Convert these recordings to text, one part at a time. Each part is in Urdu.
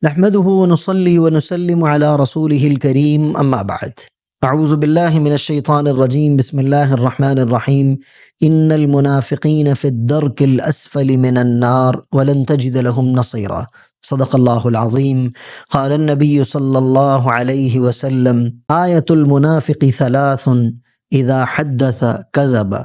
نحمده ونصلي ونسلم على رسوله الكريم أما بعد. أعوذ بالله من الشيطان الرجيم. بسم الله الرحمن الرحيم. إن المنافقين في الدرك الأسفل من النار ولن تجد لهم نصيرا. صدق الله العظيم. قال النبي صلى الله عليه وسلم: آية المنافق ثلاث: إذا حدث كذب،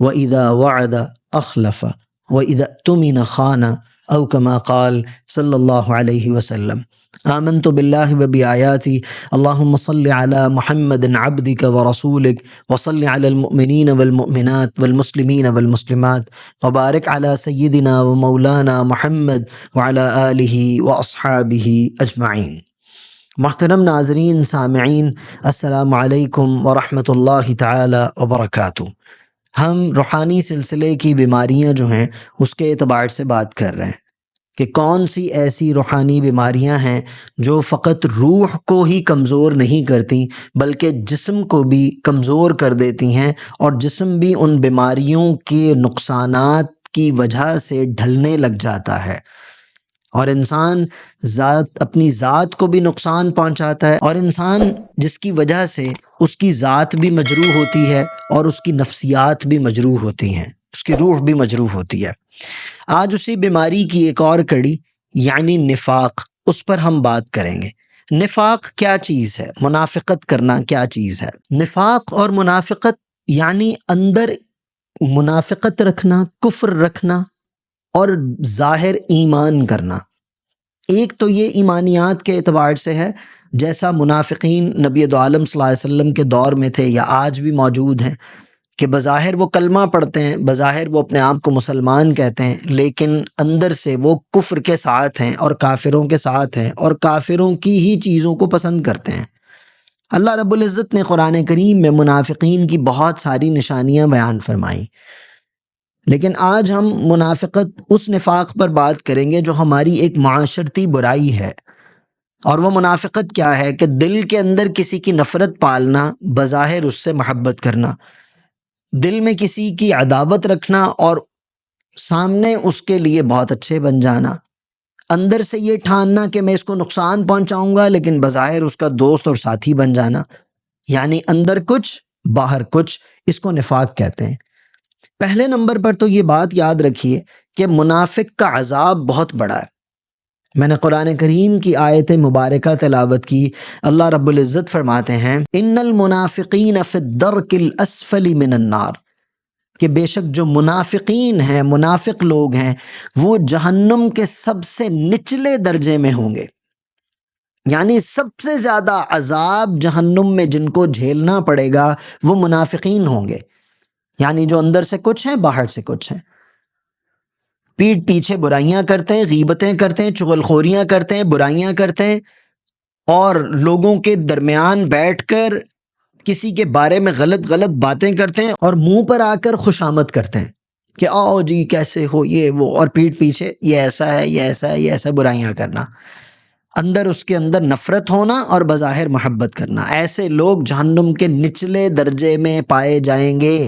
وإذا وعد أخلف، وإذا اؤتمن خان، او كما قال صلی اللہ علیہ وسلم. آمنت باللہ وبآیاتہ اللہم صل علی محمد عبدک ورسولک وصل علی المؤمنین والمؤمنات والمسلمین والمسلمات وبارک علی سیدنا ومولانا محمد وعلی آلہ واصحابہ اجمعین. محترم ناظرین سامعین، السلام علیکم ورحمۃ اللہ تعالی وبرکاتہ. ہم روحانی سلسلے کی بیماریاں جو ہیں اس کے اعتبار سے بات کر رہے ہیں کہ کون سی ایسی روحانی بیماریاں ہیں جو فقط روح کو ہی کمزور نہیں کرتی بلکہ جسم کو بھی کمزور کر دیتی ہیں، اور جسم بھی ان بیماریوں کے نقصانات کی وجہ سے ڈھلنے لگ جاتا ہے، اور انسان اپنی ذات کو بھی نقصان پہنچاتا ہے، اور انسان جس کی وجہ سے اس کی ذات بھی مجروح ہوتی ہے اور اس کی نفسیات بھی مجروح ہوتی ہیں، اس کی روح بھی مجروح ہوتی ہے. آج اسی بیماری کی ایک اور کڑی یعنی نفاق، اس پر ہم بات کریں گے. نفاق کیا چیز ہے؟ منافقت کرنا کیا چیز ہے؟ نفاق اور منافقت یعنی اندر منافقت رکھنا، کفر رکھنا اور ظاہر ایمان کرنا. ایک تو یہ ایمانیات کے اعتبار سے ہے، جیسا منافقین نبی دو عالم صلی اللہ علیہ وسلم کے دور میں تھے یا آج بھی موجود ہیں، کہ بظاہر وہ کلمہ پڑھتے ہیں، بظاہر وہ اپنے آپ کو مسلمان کہتے ہیں، لیکن اندر سے وہ کفر کے ساتھ ہیں اور کافروں کے ساتھ ہیں اور کافروں کی ہی چیزوں کو پسند کرتے ہیں. اللہ رب العزت نے قرآن کریم میں منافقین کی بہت ساری نشانیاں بیان فرمائیں، لیکن آج ہم منافقت اس نفاق پر بات کریں گے جو ہماری ایک معاشرتی برائی ہے. اور وہ منافقت کیا ہے؟ کہ دل کے اندر کسی کی نفرت پالنا، بظاہر اس سے محبت کرنا، دل میں کسی کی عداوت رکھنا اور سامنے اس کے لیے بہت اچھے بن جانا، اندر سے یہ ٹھاننا کہ میں اس کو نقصان پہنچاؤں گا لیکن بظاہر اس کا دوست اور ساتھی بن جانا، یعنی اندر کچھ باہر کچھ، اس کو نفاق کہتے ہیں. پہلے نمبر پر تو یہ بات یاد رکھیے کہ منافق کا عذاب بہت بڑا ہے. میں نے قرآن کریم کی آیت مبارکہ تلاوت کی. اللہ رب العزت فرماتے ہیں: ان المنافقین فی الدرک الاسفل من النار، کہ بے شک جو منافقین ہیں، منافق لوگ ہیں، وہ جہنم کے سب سے نچلے درجے میں ہوں گے. یعنی سب سے زیادہ عذاب جہنم میں جن کو جھیلنا پڑے گا وہ منافقین ہوں گے، یعنی جو اندر سے کچھ ہیں باہر سے کچھ ہیں، پیٹھ پیچھے برائیاں کرتے ہیں، غیبتیں کرتے ہیں، چغل خوریاں کرتے ہیں، برائیاں کرتے ہیں، اور لوگوں کے درمیان بیٹھ کر کسی کے بارے میں غلط باتیں کرتے ہیں اور منہ پر آ کر خوشامد کرتے ہیں کہ آؤ جی کیسے ہو، یہ وہ، اور پیٹھ پیچھے یہ ایسا ہے، یہ ایسا ہے، یہ ایسا، برائیاں کرنا، اندر اس کے اندر نفرت ہونا اور بظاہر محبت کرنا. ایسے لوگ جہنم کے نچلے درجے میں پائے جائیں گے.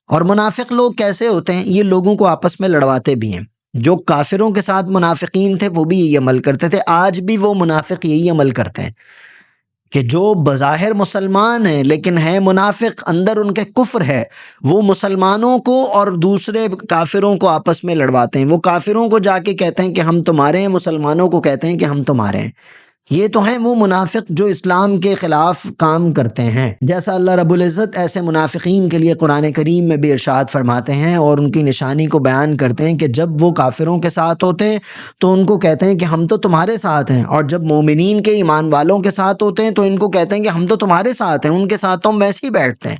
اور منافق لوگ کیسے ہوتے ہیں؟ یہ لوگوں کو آپس میں لڑواتے بھی ہیں. جو کافروں کے ساتھ منافقین تھے وہ بھی یہی عمل کرتے تھے، آج بھی وہ منافق یہی عمل کرتے ہیں کہ جو بظاہر مسلمان ہیں لیکن ہیں منافق، اندر ان کے کفر ہے، وہ مسلمانوں کو اور دوسرے کافروں کو آپس میں لڑواتے ہیں. وہ کافروں کو جا کے کہتے ہیں کہ ہم تمہارے ہیں، مسلمانوں کو کہتے ہیں کہ ہم تمہارے ہیں. یہ تو ہیں وہ منافق جو اسلام کے خلاف کام کرتے ہیں. جیسا اللہ رب العزت ایسے منافقین کے لیے قرآن کریم میں بھی ارشاد فرماتے ہیں اور ان کی نشانی کو بیان کرتے ہیں کہ جب وہ کافروں کے ساتھ ہوتے ہیں تو ان کو کہتے ہیں کہ ہم تو تمہارے ساتھ ہیں، اور جب مومنین کے ایمان والوں کے ساتھ ہوتے ہیں تو ان کو کہتے ہیں کہ ہم تو تمہارے ساتھ ہیں، ان کے ساتھ تو ہم ویسے ہی بیٹھتے ہیں.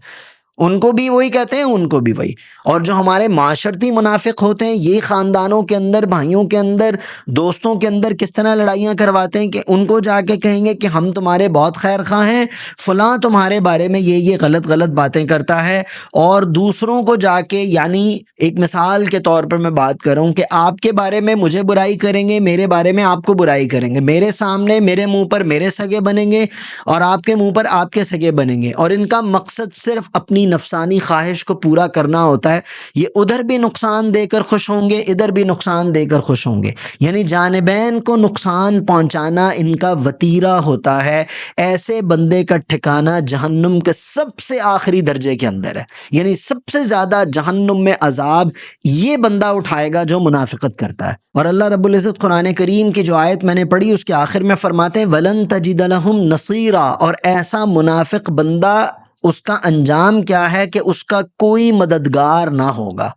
ان کو بھی وہی کہتے ہیں، ان کو بھی وہی. اور جو ہمارے معاشرتی منافق ہوتے ہیں، یہ خاندانوں کے اندر، بھائیوں کے اندر، دوستوں کے اندر کس طرح لڑائیاں کرواتے ہیں کہ ان کو جا کے کہیں گے کہ ہم تمہارے بہت خیر خواہ ہیں، فلاں تمہارے بارے میں یہ غلط باتیں کرتا ہے، اور دوسروں کو جا کے، یعنی ایک مثال کے طور پر میں بات کر رہا ہوں کہ آپ کے بارے میں مجھے برائی کریں گے، میرے بارے میں آپ کو برائی کریں گے، میرے سامنے میرے منہ پر میرے سگے بنیں گے اور آپ کے منہ پر آپ کے سگے بنیں گے، اور ان کا مقصد صرف اپنی اپنی نفسانی خواہش کو پورا کرنا ہوتا ہے، یہ ادھر بھی نقصان دے کر خوش ہوں گے، ادھر بھی نقصان دے کر خوش ہوں گے، یعنی جانبین کو نقصان پہنچانا ان کا وتیرہ ہوتا ہے۔ ایسے بندے کا ٹھکانہ جہنم کے سب سے آخری درجے کے اندر ہے، یعنی سب سے زیادہ جہنم میں عذاب یہ بندہ اٹھائے گا جو منافقت کرتا ہے۔ اور اللہ رب العزت قرآن کریم کی جو آیت میں نے پڑھی اس کے آخر میں فرماتے ہیں وَلَن تَجِدَ لَهُمْ نَصِيرًا، اور ایسا منافق بندہ اس کا انجام کیا ہے کہ اس کا کوئی مددگار نہ ہوگا،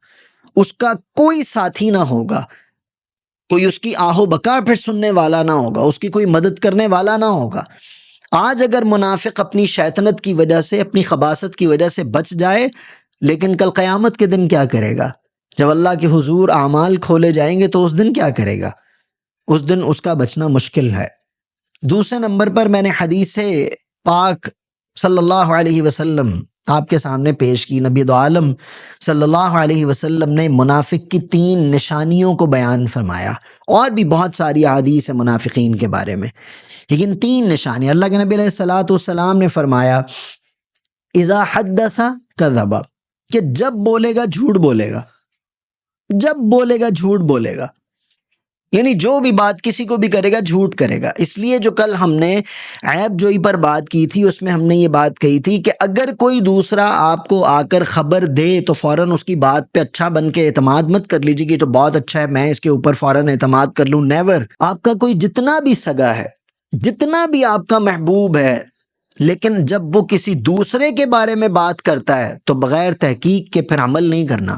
اس کا کوئی ساتھی نہ ہوگا، کوئی اس کی آہ و بکا پھر سننے والا نہ ہوگا، اس کی کوئی مدد کرنے والا نہ ہوگا۔ آج اگر منافق اپنی شیطنت کی وجہ سے، اپنی خباثت کی وجہ سے بچ جائے، لیکن کل قیامت کے دن کیا کرے گا؟ جب اللہ کے حضور اعمال کھولے جائیں گے تو اس دن کیا کرے گا؟ اس دن اس کا بچنا مشکل ہے۔ دوسرے نمبر پر میں نے حدیث پاک صلی اللہ علیہ وسلم آپ کے سامنے پیش کی۔ نبی دو عالم صلی اللہ علیہ وسلم نے منافق کی 3 نشانیوں کو بیان فرمایا، اور بھی بہت ساری احادیث ہیں منافقین کے بارے میں، لیکن 3 نشانیاں اللہ کے نبی علیہ الصلوۃ والسلام نے فرمایا اذا حدث کذب، کہ جب بولے گا جھوٹ بولے گا، جب بولے گا جھوٹ بولے گا، یعنی جو بھی بات کسی کو بھی کرے گا جھوٹ کرے گا۔ اس لیے جو کل ہم نے عیب جوئی پر بات کی تھی اس میں ہم نے یہ بات کہی تھی کہ اگر کوئی دوسرا آپ کو آ کر خبر دے تو فوراً اس کی بات پہ اچھا بن کے اعتماد مت کر لیجیے کہ تو بہت اچھا ہے میں اس کے اوپر فوراً اعتماد کر لوں، نیور۔ آپ کا کوئی جتنا بھی سگا ہے، جتنا بھی آپ کا محبوب ہے، لیکن جب وہ کسی دوسرے کے بارے میں بات کرتا ہے تو بغیر تحقیق کے پھر عمل نہیں کرنا،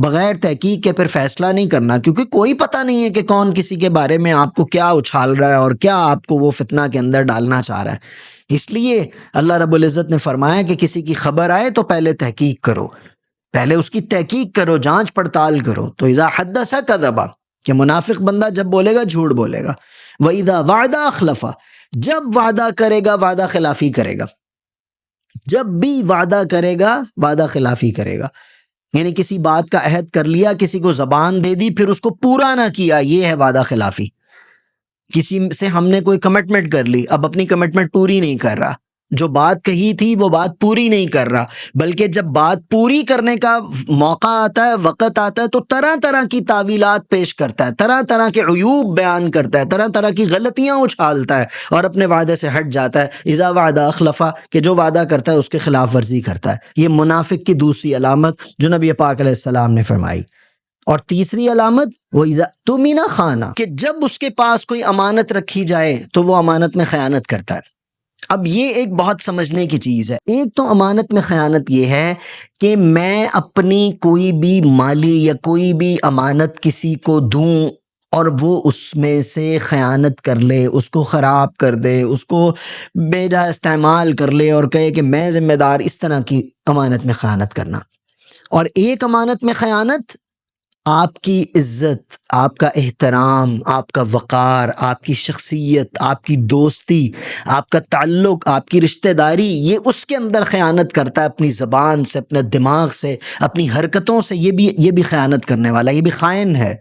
بغیر تحقیق کے پھر فیصلہ نہیں کرنا، کیونکہ کوئی پتہ نہیں ہے کہ کون کسی کے بارے میں آپ کو کیا اچھال رہا ہے اور کیا آپ کو وہ فتنہ کے اندر ڈالنا چاہ رہا ہے۔ اس لیے اللہ رب العزت نے فرمایا کہ کسی کی خبر آئے تو پہلے تحقیق کرو، پہلے اس کی تحقیق کرو، جانچ پڑتال کرو۔ تو اذا حدث کذب، کہ منافق بندہ جب بولے گا جھوٹ بولے گا۔ وَإِذَا وَعْدَ أَخْلَفَ، جب وعدہ کرے گا وعدہ خلافی کرے گا، جب بھی وعدہ کرے گا وعدہ خلافی کرے گا، یعنی کسی بات کا عہد کر لیا، کسی کو زبان دے دی پھر اس کو پورا نہ کیا، یہ ہے وعدہ خلافی۔ کسی سے ہم نے کوئی کمٹمنٹ کر لی، اب اپنی کمٹمنٹ پوری نہیں کر رہا، جو بات کہی تھی وہ بات پوری نہیں کر رہا، بلکہ جب بات پوری کرنے کا موقع آتا ہے، وقت آتا ہے، تو طرح طرح کی تعویلات پیش کرتا ہے، طرح طرح کے عیوب بیان کرتا ہے، طرح طرح کی غلطیاں اچھالتا ہے اور اپنے وعدے سے ہٹ جاتا ہے۔ اذا وعدہ اخلفا، کہ جو وعدہ کرتا ہے اس کے خلاف ورزی کرتا ہے۔ یہ منافق کی دوسری علامت جو نبی پاک علیہ السلام نے فرمائی۔ اور تیسری علامت وہ اذا اؤتمن خان، کہ جب اس کے پاس کوئی امانت رکھی جائے تو وہ امانت میں خیانت کرتا ہے۔ اب یہ ایک بہت سمجھنے کی چیز ہے۔ ایک تو امانت میں خیانت یہ ہے کہ میں اپنی کوئی بھی مالی یا کوئی بھی امانت کسی کو دوں اور وہ اس میں سے خیانت کر لے، اس کو خراب کر دے، اس کو بے جا استعمال کر لے اور کہے کہ میں ذمہ دار، اس طرح کی امانت میں خیانت کرنا۔ اور ایک امانت میں خیانت آپ کی عزت، آپ کا احترام، آپ کا وقار، آپ کی شخصیت، آپ کی دوستی، آپ کا تعلق، آپ کی رشتہ داری، یہ اس کے اندر خیانت کرتا ہے، اپنی زبان سے، اپنے دماغ سے، اپنی حرکتوں سے، یہ بھی خیانت کرنے والا، یہ بھی خائن ہے،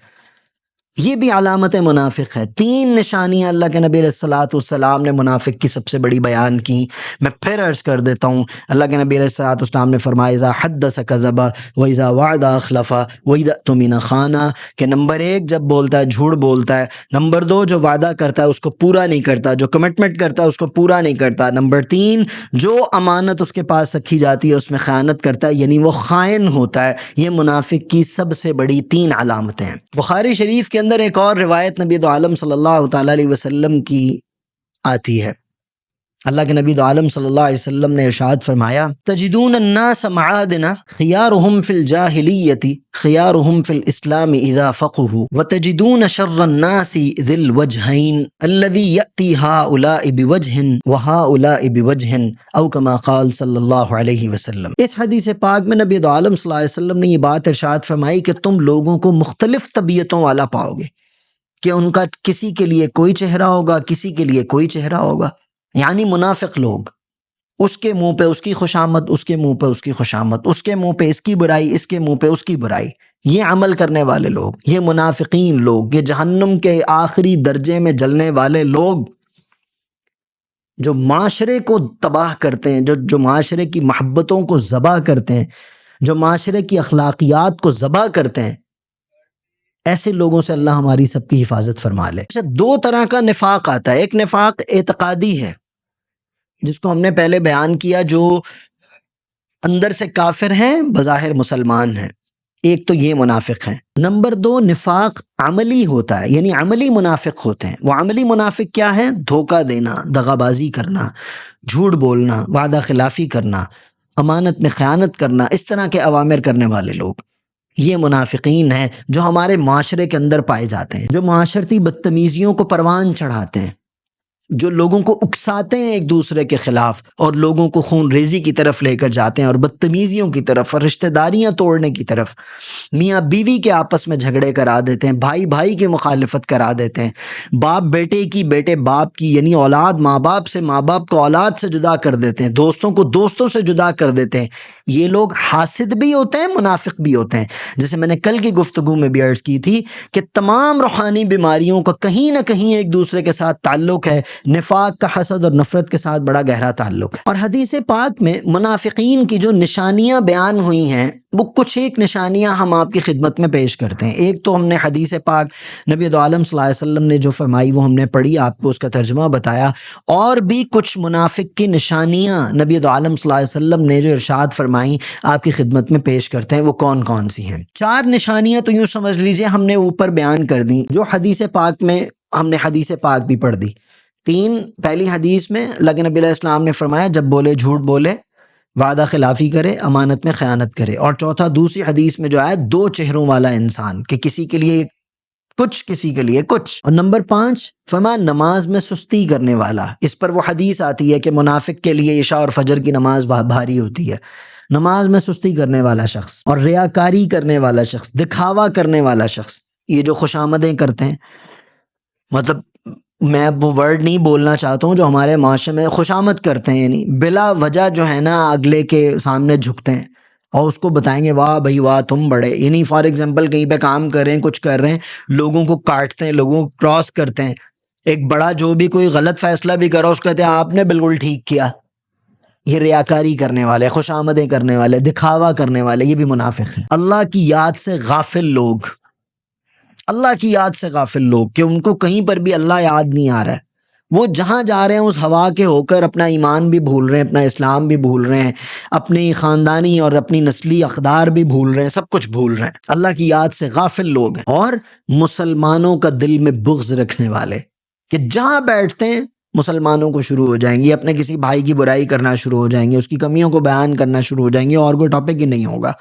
یہ بھی علامت منافق ہے۔ 3 نشانیاں اللہ کے نبی علیہ الصلوۃ والسلام نے منافق کی سب سے بڑی بیان کی۔ میں پھر عرض کر دیتا ہوں، اللہ کے نبی علیہ الصلوۃ والسلام نے فرمایا اذا حدث کذب واذا وعد اخلف واذا اؤتمن خان، کہ نمبر 1 جب بولتا ہے جھوٹ بولتا ہے، نمبر 2 جو وعدہ کرتا ہے اس کو پورا نہیں کرتا، جو کمٹمنٹ کرتا ہے اس کو پورا نہیں کرتا، نمبر 3 جو امانت اس کے پاس رکھی جاتی ہے اس میں خیانت کرتا ہے، یعنی وہ خائن ہوتا ہے۔ یہ منافق کی سب سے بڑی 3 علامتیں ہیں۔ بخاری شریف کے اندر ایک اور روایت نبی دو عالم صلی اللہ تعالی علیہ وسلم کی آتی ہے۔ اللہ کے نبی دو عالم صلی اللہ علیہ وسلم نے ارشاد فرمایا تجدون الناس معادن خیارهم فی الجاہلیت خیارهم فی الاسلام اذا فقهوا وتجدون شر الناس ذی الوجہین الذی یأتی هؤلاء بوجہ وهؤلاء بوجہ او کما قال صلی اللہ علیہ وسلم۔ اس حدیث پاک میں نبی دو عالم صلی اللہ علیہ وسلم نے یہ بات ارشاد فرمائی کہ تم لوگوں کو مختلف طبیعتوں والا پاؤ گے، کہ ان کا کسی کے لیے کوئی چہرہ ہوگا، کسی کے لیے کوئی چہرہ ہوگا، یعنی منافق لوگ، اس کے منہ پہ اس کی خوشامد، اس کے منہ پہ اس کی خوشامد، اس کے منہ پہ اس کی برائی، اس کے منہ پہ اس کی برائی، یہ عمل کرنے والے لوگ، یہ منافقین لوگ، یہ جہنم کے آخری درجے میں جلنے والے لوگ، جو معاشرے کو تباہ کرتے ہیں، جو معاشرے کی محبتوں کو ذبح کرتے ہیں، جو معاشرے کی اخلاقیات کو ذبح کرتے ہیں، ایسے لوگوں سے اللہ ہماری سب کی حفاظت فرما لے۔ اچھا، دو طرح کا نفاق آتا ہے۔ ایک نفاق اعتقادی ہے جس کو ہم نے پہلے بیان کیا، جو اندر سے کافر ہیں بظاہر مسلمان ہیں، ایک تو یہ منافق ہیں۔ نمبر دو، نفاق عملی ہوتا ہے، یعنی عملی منافق ہوتے ہیں۔ وہ عملی منافق کیا ہے؟ دھوکہ دینا، دغا بازی کرنا، جھوٹ بولنا، وعدہ خلافی کرنا، امانت میں خیانت کرنا، اس طرح کے اوامر کرنے والے لوگ، یہ منافقین ہیں جو ہمارے معاشرے کے اندر پائے جاتے ہیں، جو معاشرتی بدتمیزیوں کو پروان چڑھاتے ہیں، جو لوگوں کو اکساتے ہیں ایک دوسرے کے خلاف اور لوگوں کو خون ریزی کی طرف لے کر جاتے ہیں، اور بدتمیزیوں کی طرف، اور رشتہ داریاں توڑنے کی طرف، میاں بیوی کے آپس میں جھگڑے کرا دیتے ہیں، بھائی بھائی کی مخالفت کرا دیتے ہیں، باپ بیٹے کی، بیٹے باپ کی، یعنی اولاد ماں باپ سے، ماں باپ کو اولاد سے جدا کر دیتے ہیں، دوستوں کو دوستوں سے جدا کر دیتے ہیں۔ یہ لوگ حاسد بھی ہوتے ہیں، منافق بھی ہوتے ہیں۔ جیسے میں نے کل کی گفتگو میں بھی عرض کی تھی کہ تمام روحانی بیماریوں کا کہیں نہ کہیں ایک دوسرے کے ساتھ تعلق ہے۔ نفاق کا حسد اور نفرت کے ساتھ بڑا گہرا تعلق ہے۔ اور حدیث پاک میں منافقین کی جو نشانیاں بیان ہوئی ہیں، وہ کچھ ایک نشانیاں ہم آپ کی خدمت میں پیش کرتے ہیں۔ ایک تو ہم نے حدیث پاک نبی دو عالم صلی اللہ علیہ وسلم نے جو فرمائی وہ ہم نے پڑھی، آپ کو اس کا ترجمہ بتایا، اور بھی کچھ منافق کی نشانیاں نبی دو عالم صلی اللہ علیہ وسلم نے جو ارشاد فرمائی آپ کی خدمت میں پیش کرتے ہیں۔ وہ کون کون سی ہیں؟ 4 نشانیاں تو یوں سمجھ لیجئے ہم نے اوپر بیان کر دی، جو حدیث پاک میں ہم نے حدیث پاک بھی پڑھ دی۔ 3، پہلی حدیث میں اللہ کے نبی علیہ السلام نے فرمایا جب بولے جھوٹ بولے، وعدہ خلافی کرے، امانت میں خیانت کرے۔ اور چوتھا دوسری حدیث میں جو آیا 2 چہروں والا انسان، کہ کسی کے لیے کچھ، کسی کے لیے کچھ۔ اور نمبر 5 فرمایا نماز میں سستی کرنے والا۔ اس پر وہ حدیث آتی ہے کہ منافق کے لیے عشاء اور فجر کی نماز بھاری ہوتی ہے۔ نماز میں سستی کرنے والا شخص، اور ریاکاری کرنے والا شخص، دکھاوا کرنے والا شخص، یہ جو خوشامدیں کرتے ہیں، مطلب میں وہ ورڈ نہیں بولنا چاہتا ہوں جو ہمارے معاشرے میں خوشامد کرتے ہیں، یعنی بلا وجہ جو ہے نا اگلے کے سامنے جھکتے ہیں اور اس کو بتائیں گے واہ بھائی واہ تم بڑے، یعنی فار ایگزامپل کہیں پہ کام کر رہے ہیں، کچھ کر رہے ہیں، لوگوں کو کاٹتے ہیں، لوگوں کو کراس کرتے ہیں، ایک بڑا جو بھی کوئی غلط فیصلہ بھی کرو اس کو کہتے ہیں آپ نے بالکل ٹھیک کیا۔ یہ ریاکاری کرنے والے، خوشامدیں کرنے والے، دکھاوا کرنے والے، یہ بھی منافق ہیں۔ اللہ کی یاد سے غافل لوگ، اللہ کی یاد سے غافل لوگ، کہ ان کو کہیں پر بھی اللہ یاد نہیں آ رہا ہے، وہ جہاں جا رہے ہیں اس ہوا کے ہو کر اپنا ایمان بھی بھول رہے ہیں، اپنا اسلام بھی بھول رہے ہیں، اپنی خاندانی اور اپنی نسلی اقدار بھی بھول رہے ہیں، سب کچھ بھول رہے ہیں۔ اللہ کی یاد سے غافل لوگ ہیں۔ اور مسلمانوں کا دل میں بغض رکھنے والے، کہ جہاں بیٹھتے ہیں مسلمانوں کو شروع ہو جائیں گے، اپنے کسی بھائی کی برائی کرنا شروع ہو جائیں گے، اس کی کمیوں کو بیان کرنا شروع ہو جائیں گے، اور کوئی ٹاپک ہی نہیں ہوگا،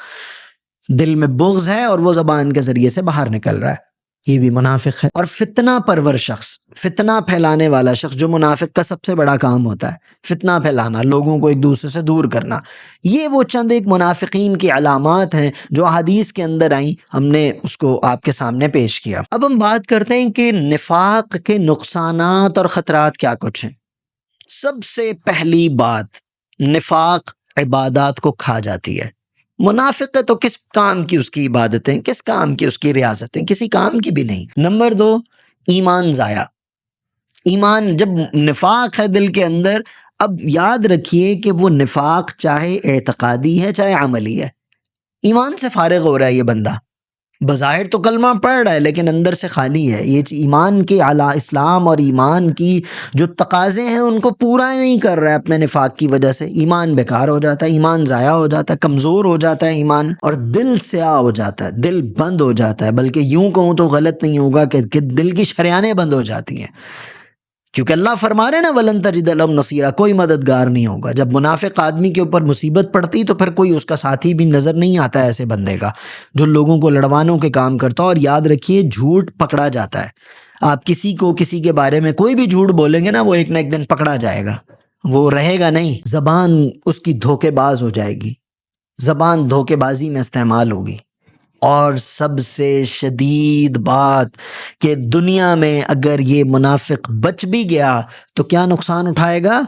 دل میں بغض ہے اور وہ زبان کے ذریعے سے باہر نکل رہا ہے، یہ بھی منافق ہے۔ اور فتنہ پرور شخص، فتنہ پھیلانے والا شخص، جو منافق کا سب سے بڑا کام ہوتا ہے، فتنہ پھیلانا، لوگوں کو ایک دوسرے سے دور کرنا، یہ وہ چند ایک منافقین کی علامات ہیں جو حدیث کے اندر آئیں، ہم نے اس کو آپ کے سامنے پیش کیا۔ اب ہم بات کرتے ہیں کہ نفاق کے نقصانات اور خطرات کیا کچھ ہیں۔ سب سے پہلی بات، نفاق عبادات کو کھا جاتی ہے۔ منافق ہے تو کس کام کی اس کی عبادتیں، کس کام کی اس کی ریاضتیں، کسی کام کی بھی نہیں۔ نمبر 2، ایمان ضائع۔ ایمان جب نفاق ہے دل کے اندر، اب یاد رکھیے کہ وہ نفاق چاہے اعتقادی ہے چاہے عملی ہے، ایمان سے فارغ ہو رہا ہے یہ بندہ، بظاہر تو کلمہ پڑھ رہا ہے لیکن اندر سے خالی ہے، یہ ایمان کے اعلیٰ، اسلام اور ایمان کی جو تقاضے ہیں ان کو پورا نہیں کر رہا ہے اپنے نفاق کی وجہ سے، ایمان بیکار ہو جاتا ہے، ایمان ضائع ہو جاتا ہے، کمزور ہو جاتا ہے ایمان، اور دل سیاہ ہو جاتا ہے، دل بند ہو جاتا ہے، بلکہ یوں کہوں تو غلط نہیں ہوگا کہ دل کی شریانیں بند ہو جاتی ہیں، کیونکہ اللہ فرما رہے نا وَلَن تَجِدَ لَهُمْ نَصِيرًا، کوئی مددگار نہیں ہوگا۔ جب منافق آدمی کے اوپر مصیبت پڑتی تو پھر کوئی اس کا ساتھی بھی نظر نہیں آتا ایسے بندے کا جو لوگوں کو لڑوانوں کے کام کرتا۔ اور یاد رکھیے جھوٹ پکڑا جاتا ہے، آپ کسی کو کسی کے بارے میں کوئی بھی جھوٹ بولیں گے نا وہ ایک نہ ایک دن پکڑا جائے گا، وہ رہے گا نہیں، زبان اس کی دھوکے باز ہو جائے گی، زبان دھوکے بازی میں استعمال ہوگی۔ اور سب سے شدید بات کہ دنیا میں اگر یہ منافق بچ بھی گیا تو کیا نقصان اٹھائے گا؟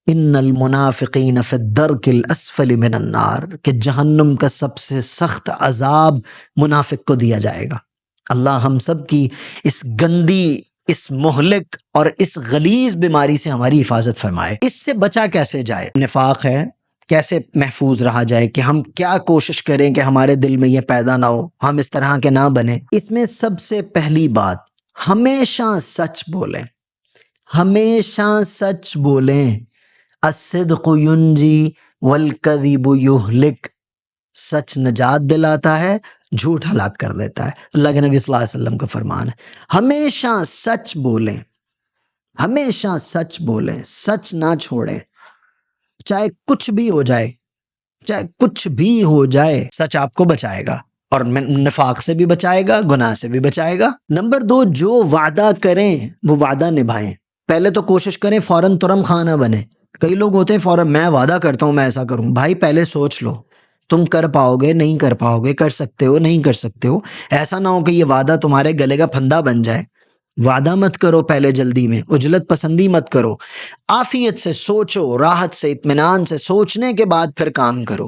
ان المنافقین فی الدرک الاسفل من النار، کہ جہنم کا سب سے سخت عذاب منافق کو دیا جائے گا۔ اللہ ہم سب کی اس گندی اس مہلک اور اس غلیظ بیماری سے ہماری حفاظت فرمائے۔ اس سے بچا کیسے جائے؟ نفاق ہے، کیسے محفوظ رہا جائے، کہ ہم کیا کوشش کریں کہ ہمارے دل میں یہ پیدا نہ ہو، ہم اس طرح کے نہ بنیں۔ اس میں سب سے پہلی بات، ہمیشہ سچ بولیں، ہمیشہ سچ بولیں۔ الصدق ینجی والکذب یہلک، سچ نجات دلاتا ہے، جھوٹ ہلاک کر دیتا ہے۔ اللہ کے نبی صلی اللہ علیہ وسلم کا فرمان ہے، ہمیشہ سچ بولیں، ہمیشہ سچ بولیں، سچ نہ چھوڑیں، چاہے کچھ بھی ہو جائے، چاہے کچھ بھی ہو جائے، سچ آپ کو بچائے گا، اور نفاق سے بھی بچائے گا، گناہ سے بھی بچائے گا۔ نمبر 2، جو وعدہ کریں وہ وعدہ نبھائیں۔ پہلے تو کوشش کریں فوراً ترم خانہ بنے۔ کئی لوگ ہوتے ہیں فوراً میں وعدہ کرتا ہوں میں ایسا کروں، بھائی پہلے سوچ لو، تم کر پاؤ گے نہیں کر پاؤ گے، کر سکتے ہو نہیں کر سکتے ہو، ایسا نہ ہو کہ یہ وعدہ تمہارے گلے کا پھندا بن جائے۔ وعدہ مت کرو پہلے جلدی میں، عجلت پسندی مت کرو، عافیت سے سوچو، راحت سے اطمینان سے سوچنے کے بعد پھر کام کرو،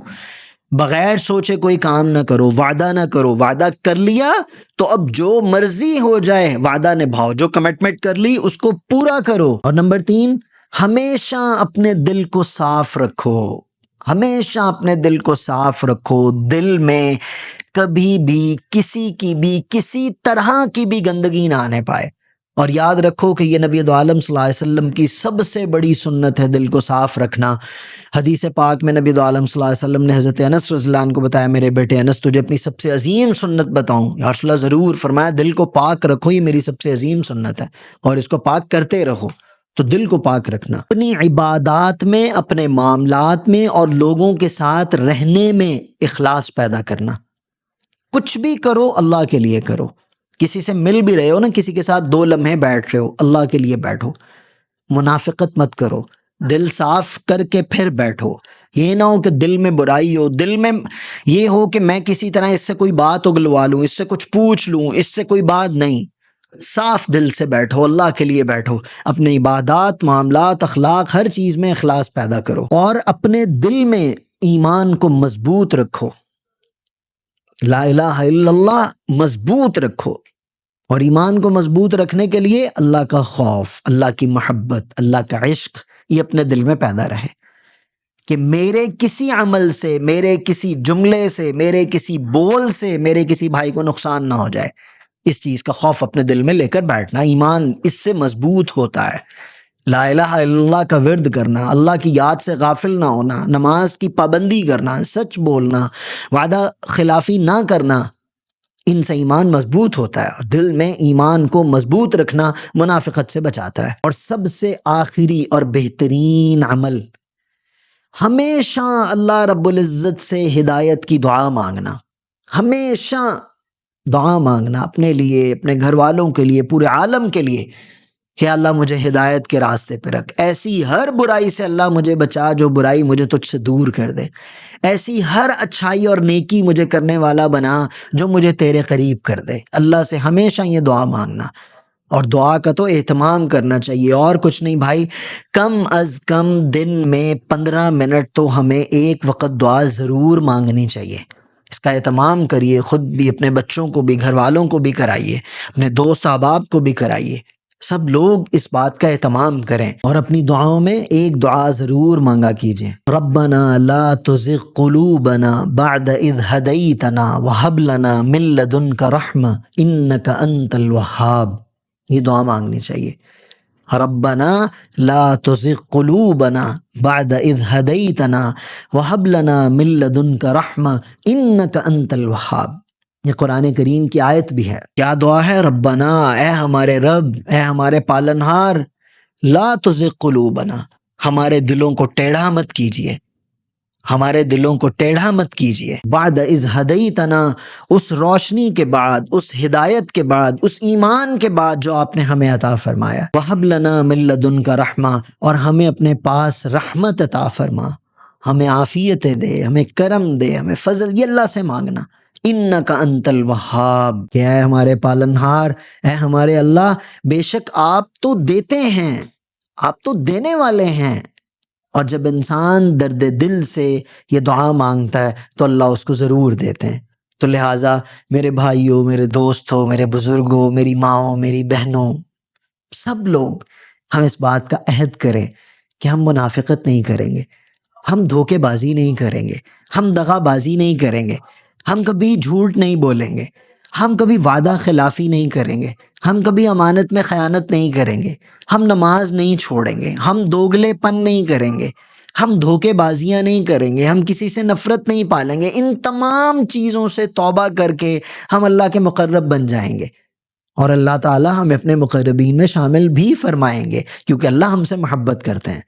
بغیر سوچے کوئی کام نہ کرو، وعدہ نہ کرو۔ وعدہ کر لیا تو اب جو مرضی ہو جائے وعدہ نبھاؤ، جو کمٹمنٹ کر لی اس کو پورا کرو۔ اور نمبر 3، ہمیشہ اپنے دل کو صاف رکھو، ہمیشہ اپنے دل کو صاف رکھو، دل میں کبھی بھی کسی کی بھی کسی طرح کی بھی گندگی نہ آنے پائے۔ اور یاد رکھو کہ یہ نبی دو عالم صلی اللہ علیہ وسلم کی سب سے بڑی سنت ہے، دل کو صاف رکھنا۔ حدیث پاک میں نبی دو عالم صلی اللہ علیہ وسلم نے حضرت انس رضی اللہ عنہ کو بتایا، میرے بیٹے انس تجھے اپنی سب سے عظیم سنت بتاؤں؟ یا رسول اللہ ضرور۔ فرمایا دل کو پاک رکھو، یہ میری سب سے عظیم سنت ہے، اور اس کو پاک کرتے رہو۔ تو دل کو پاک رکھنا، اپنی عبادات میں، اپنے معاملات میں اور لوگوں کے ساتھ رہنے میں اخلاص پیدا کرنا۔ کچھ بھی کرو اللہ کے لیے کرو، کسی سے مل بھی رہے ہو نا، کسی کے ساتھ 2 لمحے بیٹھ رہے ہو، اللہ کے لیے بیٹھو، منافقت مت کرو، دل صاف کر کے پھر بیٹھو۔ یہ نہ ہو کہ دل میں برائی ہو، دل میں یہ ہو کہ میں کسی طرح اس سے کوئی بات اگلوا لوں، اس سے کچھ پوچھ لوں، اس سے کوئی بات نہیں۔ صاف دل سے بیٹھو، اللہ کے لیے بیٹھو، اپنے عبادات، معاملات، اخلاق، ہر چیز میں اخلاص پیدا کرو، اور اپنے دل میں ایمان کو مضبوط رکھو، لا الہ الا اللہ مضبوط رکھو۔ اور ایمان کو مضبوط رکھنے کے لیے اللہ کا خوف، اللہ کی محبت، اللہ کا عشق یہ اپنے دل میں پیدا رہے، کہ میرے کسی عمل سے، میرے کسی جملے سے، میرے کسی بول سے میرے کسی بھائی کو نقصان نہ ہو جائے۔ اس چیز کا خوف اپنے دل میں لے کر بیٹھنا، ایمان اس سے مضبوط ہوتا ہے۔ لا الہ الا اللہ کا ورد کرنا، اللہ کی یاد سے غافل نہ ہونا، نماز کی پابندی کرنا، سچ بولنا، وعدہ خلافی نہ کرنا، ان سے ایمان مضبوط ہوتا ہے۔ اور دل میں ایمان کو مضبوط رکھنا منافقت سے بچاتا ہے۔ اور سب سے آخری اور بہترین عمل، ہمیشہ اللہ رب العزت سے ہدایت کی دعا مانگنا، ہمیشہ دعا مانگنا اپنے لیے، اپنے گھر والوں کے لیے، پورے عالم کے لیے، کہ اللہ مجھے ہدایت کے راستے پہ رکھ، ایسی ہر برائی سے اللہ مجھے بچا جو برائی مجھے تجھ سے دور کر دے، ایسی ہر اچھائی اور نیکی مجھے کرنے والا بنا جو مجھے تیرے قریب کر دے۔ اللہ سے ہمیشہ یہ دعا مانگنا، اور دعا کا تو اہتمام کرنا چاہیے، اور کچھ نہیں بھائی، کم از کم دن میں 15 منٹ تو ہمیں ایک وقت دعا ضرور مانگنی چاہیے۔ اس کا اہتمام کریے، خود بھی، اپنے بچوں کو بھی، گھر والوں کو بھی کرائیے، اپنے دوست احباب کو بھی کرائیے، سب لوگ اس بات کا اہتمام کریں، اور اپنی دعاؤں میں ایک دعا ضرور مانگا کیجئے، ربنا لا تزغ قلوبنا بعد اذ ہدیتنا وہب لنا من لدنک رحمہ انک انت الوہاب۔ یہ دعا مانگنی چاہیے، ربنا لا تزغ قلوبنا بعد اذ ہدیتنا وہب لنا من لدنک رحمہ انک انت الوہاب۔ یہ قرآن کریم کی آیت بھی ہے۔ کیا دعا ہے؟ ربنا، اے ہمارے رب، اے ہمارے پالنہار، لا تزغ قلوبنا، ہمارے دلوں کو ٹیڑھا مت کیجیے، ہمارے دلوں کو ٹیڑھا مت کیجیے، بعد اذ ہدیتنا، اس روشنی کے بعد، اس ہدایت کے بعد، اس ایمان کے بعد جو آپ نے ہمیں عطا فرمایا، وہب لنا من لدنک رحمہ، اور ہمیں اپنے پاس رحمت عطا فرما، ہمیں عافیتیں دے، ہمیں کرم دے، ہمیں فضل، یہ اللہ سے مانگنا۔ انک انت الوہاب، کہ اے ہمارے پالنہار، اے ہمارے اللہ، بے شک آپ تو دیتے ہیں، آپ تو دینے والے ہیں، اور جب انسان درد دل سے یہ دعا مانگتا ہے تو اللہ اس کو ضرور دیتے ہیں۔ تو لہٰذا میرے بھائیوں، میرے دوستوں، میرے بزرگوں، میری ماؤں، میری بہنوں، سب لوگ ہم اس بات کا عہد کریں کہ ہم منافقت نہیں کریں گے، ہم دھوکے بازی نہیں کریں گے، ہم دغا بازی نہیں کریں گے، ہم کبھی جھوٹ نہیں بولیں گے، ہم کبھی وعدہ خلافی نہیں کریں گے، ہم کبھی امانت میں خیانت نہیں کریں گے، ہم نماز نہیں چھوڑیں گے، ہم دوگلے پن نہیں کریں گے، ہم دھوکے بازیاں نہیں کریں گے، ہم کسی سے نفرت نہیں پالیں گے۔ ان تمام چیزوں سے توبہ کر کے ہم اللہ کے مقرب بن جائیں گے، اور اللہ تعالی ہمیں اپنے مقربین میں شامل بھی فرمائیں گے، کیونکہ اللہ ہم سے محبت کرتے ہیں۔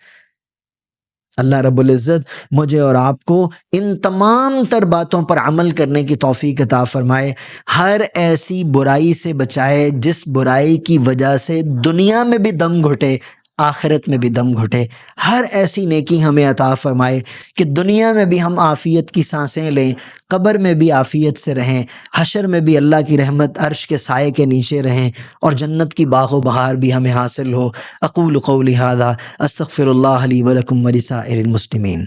اللہ رب العزت مجھے اور آپ کو ان تمام تر باتوں پر عمل کرنے کی توفیق عطا فرمائے، ہر ایسی برائی سے بچائے جس برائی کی وجہ سے دنیا میں بھی دم گھٹے، آخرت میں بھی دم گھٹے۔ ہر ایسی نیکی ہمیں عطا فرمائے کہ دنیا میں بھی ہم عافیت کی سانسیں لیں، قبر میں بھی عافیت سے رہیں، حشر میں بھی اللہ کی رحمت عرش کے سائے کے نیچے رہیں، اور جنت کی باغ و بہار بھی ہمیں حاصل ہو۔ اقول قولی ھذا استغفر اللہ لی ولکم ولسائر المسلمین۔